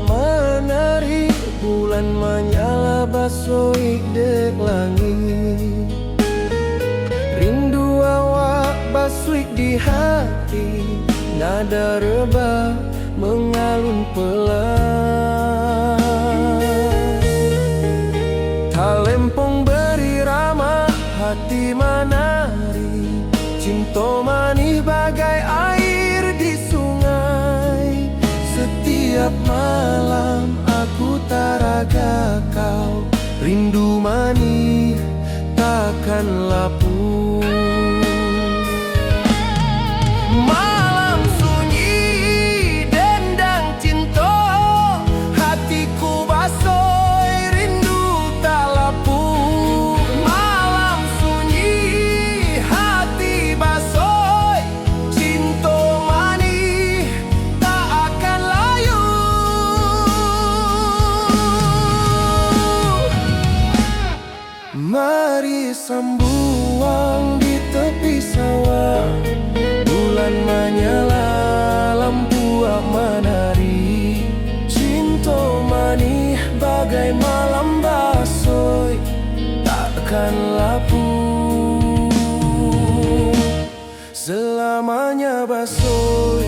menari, bulan menyala basuh dek langit. Rindu awak basuh di hati, nada rebah mengalun pelan. Talempong beri ramah, hati menari, cinta manis bagai air di sungai. Setiap malam aku taraga kau, rindu manis takkan lapuk. Malam sunyi dendang cinta, hatiku basuh rindu tak lapuk. Malam sunyi hati basuh, cinta manis tak akan layu. Mari sambuang di tepi sawah, bulan menyala, lampu menari. Cinta manis bagai malam basuh, takkan lapuk selamanya basuh.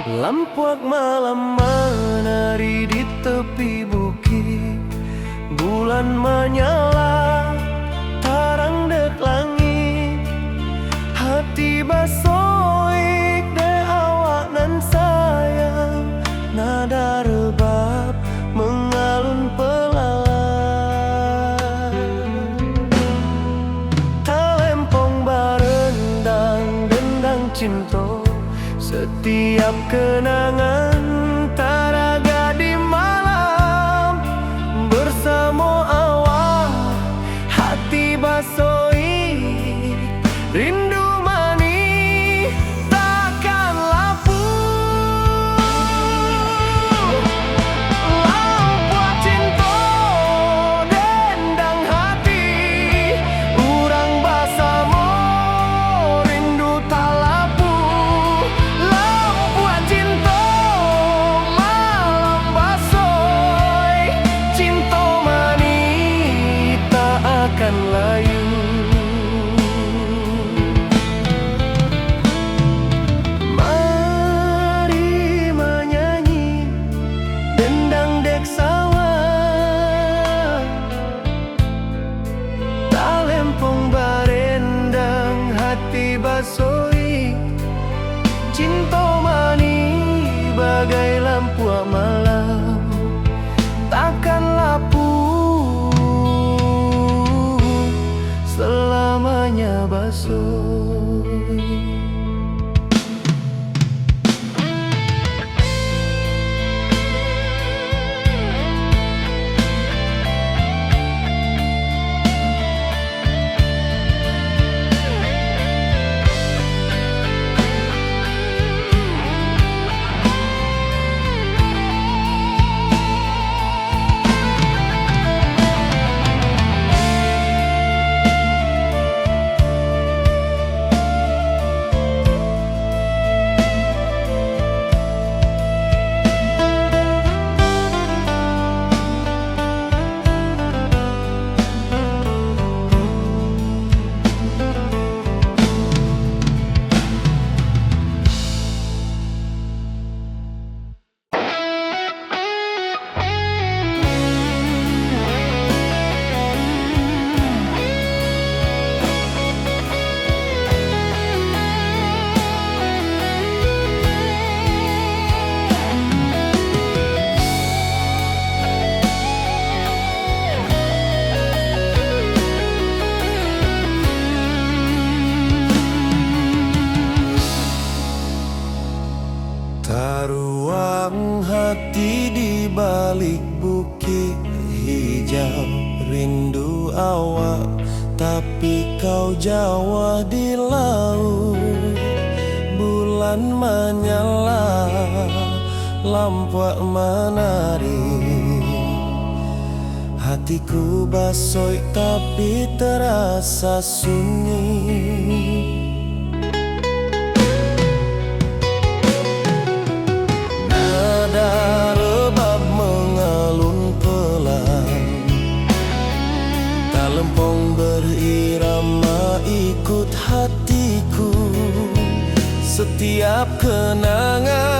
Lampuak malam menari di tepi bukit, bulan menyala, tarang dek langit. Hati basuh de awak nan sayang, nada rebab mengalun pelan. Talempong barendang dendang cinta, setiap kenangan taraga di malam bersama awak. Hati basuh rindu manis takkan lapuk. Lampu cinta dendang hati, urang bersama rindu tak lapuk. Lampu cinta malam basuh, cinta manis tak akan layu. Mari menyanyi dendang dek sawah, talempong barendang hati basuh. Cinta manis bagai lampu malam, takkan lapuk selamanya basuh. Taruang hati di balik bukit hijau, rindu awak, tapi kau jauh di laut. Bulan menyala, lampu menari, hatiku basoi tapi terasa sunyi. Rebab mengalun pelan, tak lempong berirama ikut hatiku. Setiap kenangan